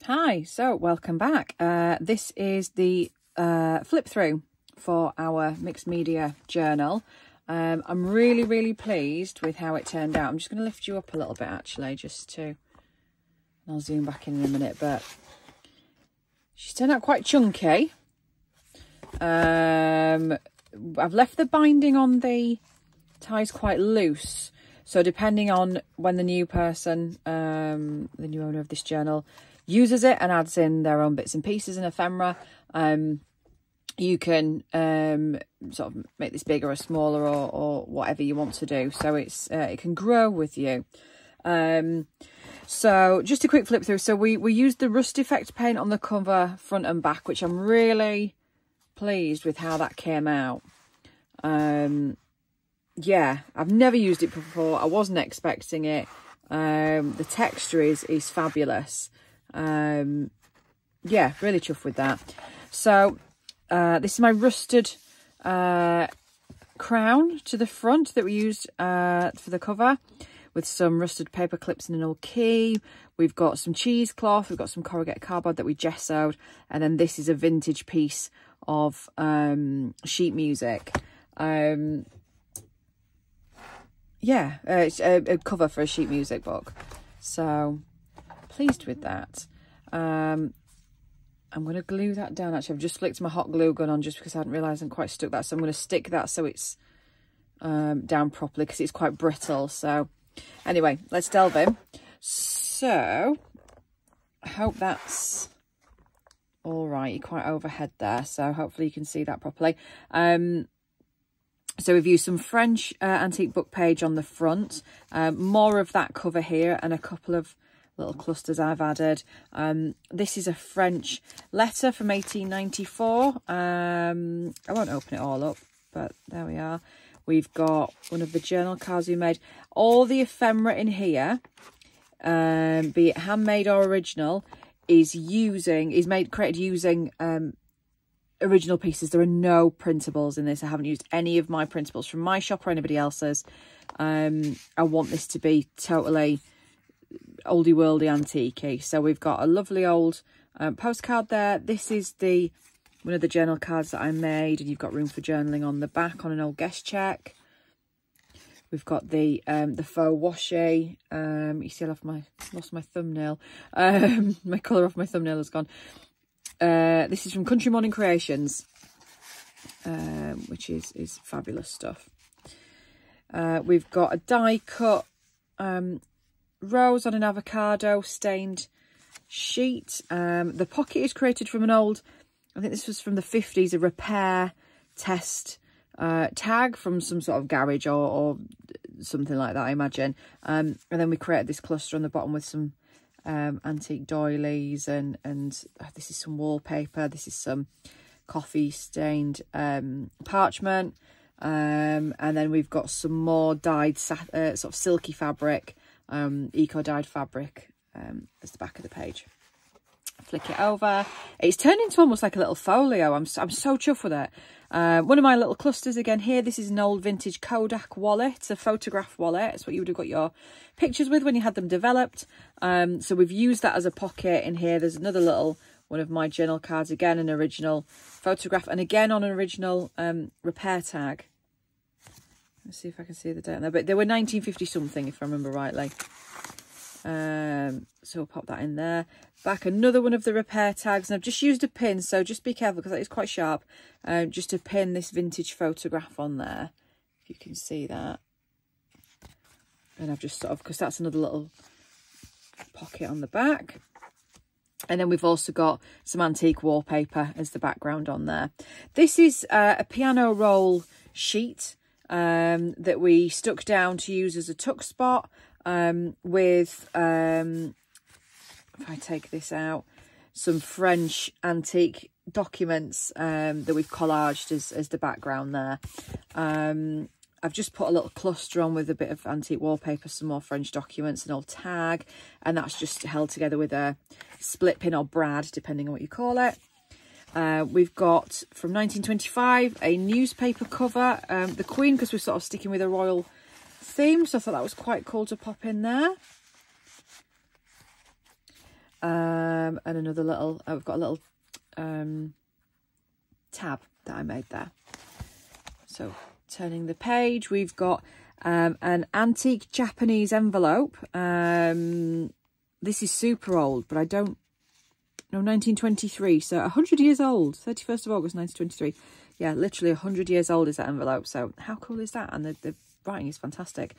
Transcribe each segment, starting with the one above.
Hi, so welcome back. This is the flip through for our mixed media journal. I'm really pleased with how it turned out. I'm just going to lift you up a little bit actually, just to, I'll zoom back in a minute, but she's turned out quite chunky. I've left the binding on the ties quite loose, so depending on when the new person, the new owner of this journal, uses it and adds in their own bits and pieces and ephemera, you can sort of make this bigger or smaller or whatever you want to do, so it's it can grow with you. So just a quick flip through. So we used the rust effect paint on the cover front and back, which I'm really pleased with how that came out. Yeah, I've never used it before. I wasn't expecting it. The texture is fabulous. Yeah, really chuffed with that. So this is my rusted crown to the front that we used for the cover, with some rusted paper clips and an old key. We've got some cheesecloth, we've got some corrugated cardboard that we gessoed, and then this is a vintage piece of sheet music. Yeah, it's a cover for a sheet music book, so pleased with that. I'm going to glue that down. Actually, I've just flicked my hot glue gun on just because I hadn't realised I hadn't quite stuck that, so I'm going to stick that so it's down properly, because it's quite brittle. So anyway, let's delve in. So I hope that's all right. You're quite overhead there, so hopefully you can see that properly. So we've used some French antique book page on the front, more of that cover here, and a couple of little clusters I've added. This is a French letter from 1894. I won't open it all up, but there we are. We've got one of the journal cards we made. All the ephemera in here, be it handmade or original, is created using original pieces. There are no printables in this. I haven't used any of my printables from my shop or anybody else's. I want this to be totally oldie worldy antique-y. So we've got a lovely old postcard there. This is one of the journal cards that I made, and you've got room for journaling on the back on an old guest check. We've got the faux washi. You see, I lost my thumbnail. My colour off my thumbnail has gone. This is from Country Morning Creations, which is fabulous stuff. We've got a die cut rose on an avocado stained sheet. The pocket is created from an old, I think this was from the 50s, a repair test tag from some sort of garage or something like that, I imagine. And then we created this cluster on the bottom with some antique doilies, and this is some wallpaper. This is some coffee stained parchment, and then we've got some more dyed sort of silky fabric, eco dyed fabric, as the back of the page. Flick it over. It's turned into almost like a little folio. I'm so chuffed with it. One of my little clusters again here. This is an old vintage Kodak wallet. It's a photograph wallet. It's what you would have got your pictures with when you had them developed. So we've used that as a pocket in here. There's another little one of my journal cards, again an original photograph, and again on an original repair tag. Let's see if I can see the date on there, but they were 1950 something if I remember rightly. So we'll pop that in there. Back another one of the repair tags, and I've just used a pin, so just be careful because that is quite sharp, just to pin this vintage photograph on there, if you can see that. And I've just sort of, because that's another little pocket on the back. And then we've also got some antique wallpaper as the background on there. This is a piano roll sheet that we stuck down to use as a tuck spot, with, if I take this out, some French antique documents that we've collaged as the background there. I've just put a little cluster on with a bit of antique wallpaper, some more French documents, an old tag, and that's just held together with a split pin or brad, depending on what you call it. We've got, from 1925, a newspaper cover, the Queen, because we're sort of sticking with a royal theme, so I thought that was quite cool to pop in there. and another little, we've got a little tab that I made there. So turning the page, we've got an antique Japanese envelope. This is super old, but I don't know, 1923, so 100 years old, 31st of August 1923. Yeah, literally 100 years old is that envelope, so how cool is that? And the writing is fantastic.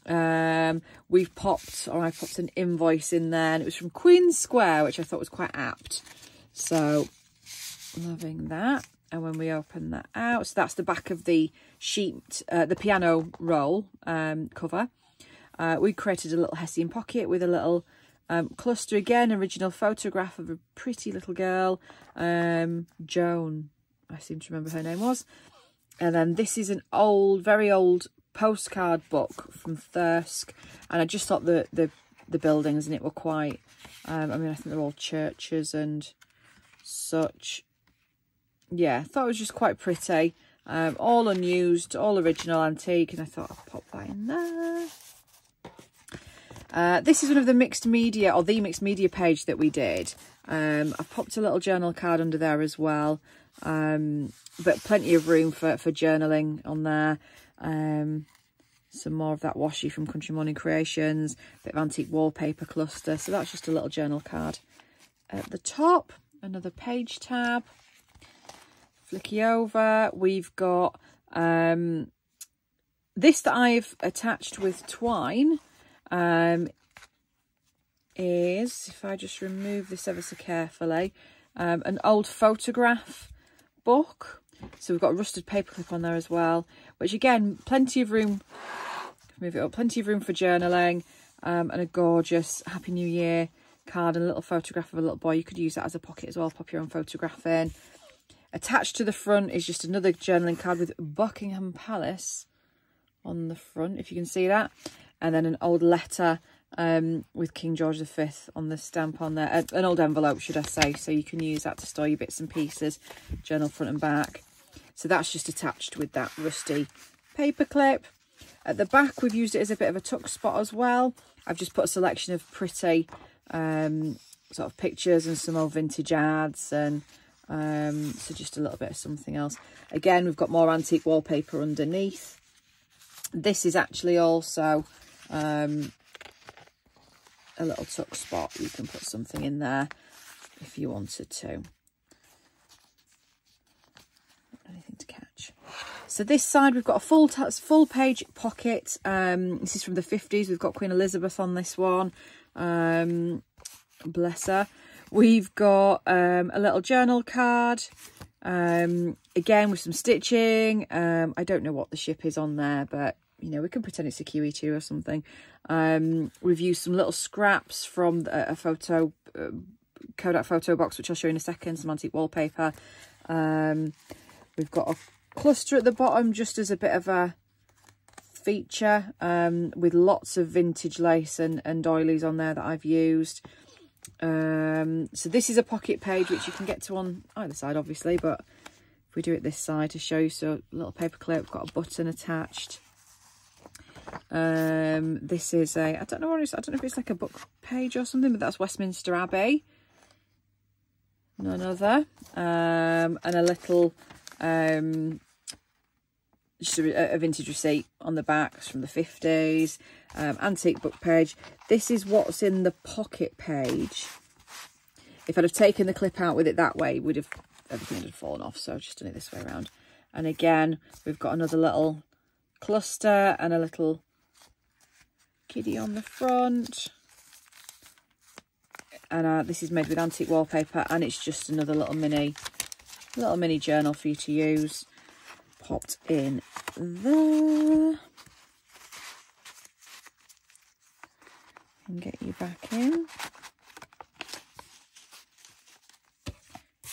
We've popped, or I popped an invoice in there, and it was from Queen Square, which I thought was quite apt. So loving that. And when we open that out, so that's the back of the sheet, the piano roll cover. We created a little Hessian pocket with a little cluster, again, original photograph of a pretty little girl, Joan, I seem to remember her name was. And then this is an old, very old postcard book from Thirsk, and I just thought the buildings in it were quite, I mean, I think they're all churches and such. Yeah, I thought it was just quite pretty, all unused, all original antique, and I thought I'd pop that in there. This is one of the mixed media, or the mixed media page that we did. I've popped a little journal card under there as well, but plenty of room for journaling on there. Some more of that washi from Country Morning Creations, bit of antique wallpaper cluster. So that's just a little journal card at the top. Another page tab. Flicky over. We've got this that I've attached with twine. Is, if I just remove this ever so carefully, an old photograph book. So we've got a rusted paperclip on there as well, which again, plenty of room, move it up, plenty of room for journaling, and a gorgeous Happy New Year card and a little photograph of a little boy. You could use that as a pocket as well, pop your own photograph in. Attached to the front is just another journaling card with Buckingham Palace on the front, if you can see that. And then an old letter with King George V on the stamp on there. An old envelope, should I say. So you can use that to store your bits and pieces, journal front and back. So that's just attached with that rusty paper clip. At the back, we've used it as a bit of a tuck spot as well. I've just put a selection of pretty sort of pictures and some old vintage ads, and so just a little bit of something else. Again, we've got more antique wallpaper underneath. This is actually also a little tuck spot. You can put something in there if you wanted to. Anything to catch. So this side, we've got a full page pocket. This is from the 50s. We've got Queen Elizabeth on this one. Bless her. We've got a little journal card, again with some stitching. I don't know what the ship is on there, but you know, we can pretend it's a QE2 or something. We've used some little scraps from a photo Kodak photo box, which I'll show you in a second, some antique wallpaper. We've got a cluster at the bottom just as a bit of a feature, with lots of vintage lace and doilies on there that I've used. So this is a pocket page which you can get to on either side, obviously, but if we do it this side to show you, so a little paper clip, got a button attached. This is a, I don't know what it is, I don't know if it's like a book page or something, but that's Westminster Abbey, none other. And a little just a vintage receipt on the back. It's from the 50s. Antique book page. This is what's in the pocket page. If I'd have taken the clip out with it that way, everything would have fallen off, so I've just done it this way around. And again, we've got another little cluster and a little kiddie on the front. And this is made with antique wallpaper, and it's just another little mini journal for you to use. Popped in there. And get you back in.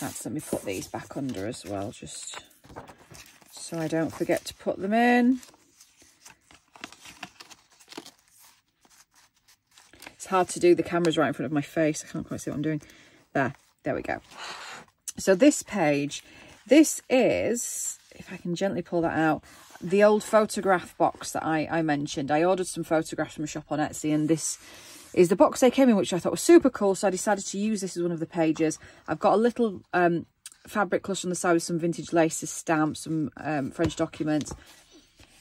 Let me put these back under as well, just so I don't forget to put them in. It's hard to do, the camera's right in front of my face. I can't quite see what I'm doing. There we go. So this page, this is, if I can gently pull that out, the old photograph box that I mentioned. I ordered some photographs from a shop on Etsy, and this is the box they came in, which I thought was super cool. So I decided to use this as one of the pages. I've got a little fabric cluster on the side with some vintage laces, stamps, some French documents.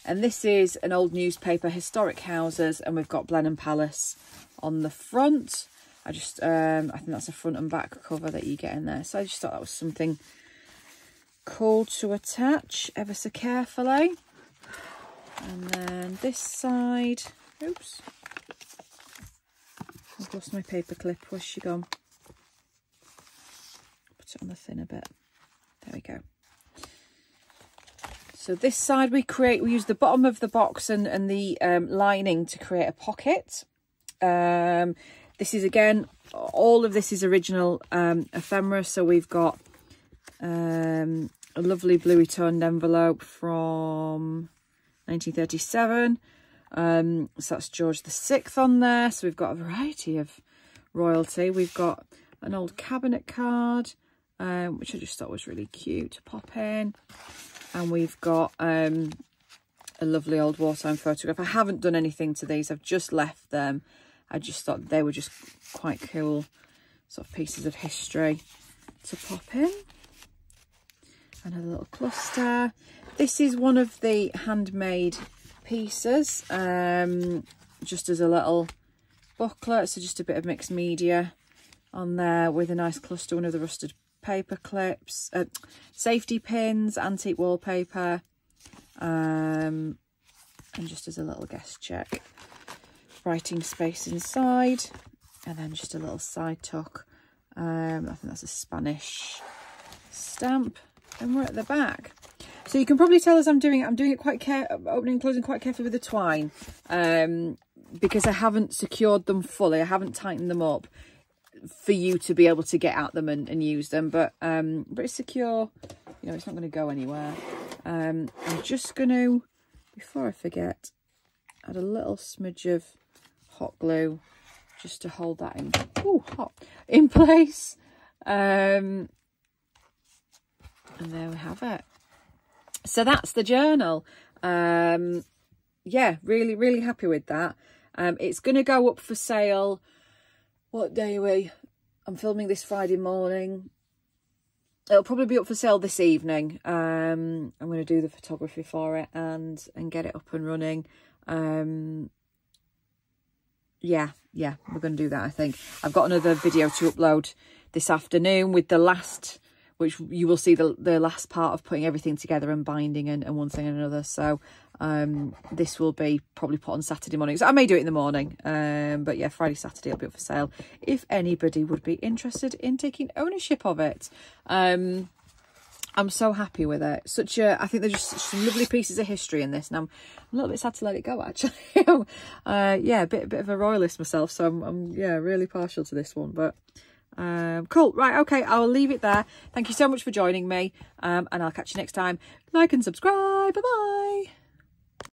And this is an old newspaper, Historic Houses, and we've got Blenheim Palace on the front. I think that's a front and back cover that you get in there. So I just thought that was something cool to attach ever so carefully. And then this side, oops, I've lost my paper clip. Where's she gone? Put it on the thin a bit. There we go. So this side we use the bottom of the box and the lining to create a pocket. This is, again, all of this is original ephemera. So we've got a lovely bluey toned envelope from 1937. So that's George VI on there. So we've got a variety of royalty. We've got an old cabinet card, which I just thought was really cute to pop in. And we've got a lovely old wartime photograph. I haven't done anything to these. I've just left them. I just thought they were just quite cool sort of pieces of history to pop in. And a little cluster. This is one of the handmade pieces, just as a little booklet. So just a bit of mixed media on there with a nice cluster, one of the rusted paper clips, safety pins, antique wallpaper, and just as a little guest check. Writing space inside, and then just a little side tuck. I think that's a Spanish stamp, and we're at the back. So you can probably tell as I'm doing it quite opening and closing quite carefully with the twine, because I haven't secured them fully. I haven't tightened them up for you to be able to get at them and use them, but it's secure. You know, it's not going to go anywhere. I'm just going to, before I forget, add a little smidge of hot glue just to hold that in place. And there we have it. So that's the journal. Yeah, really happy with that. It's going to go up for sale. What day are we? I'm filming this Friday morning. It'll probably be up for sale this evening. I'm going to do the photography for it and get it up and running. Yeah, we're going to do that, I think. I've got another video to upload this afternoon with the last, which you will see the last part of putting everything together and binding and one thing and another. So this will be probably put on Saturday morning. So I may do it in the morning, but yeah, Friday, Saturday it'll be up for sale if anybody would be interested in taking ownership of it. I'm so happy with it. I think there's just some lovely pieces of history in this, and I'm a little bit sad to let it go, actually. Yeah, a bit of a royalist myself, so I'm yeah, really partial to this one. But cool, right, okay, I'll leave it there. Thank you so much for joining me, and I'll catch you next time. Like and subscribe. Bye bye.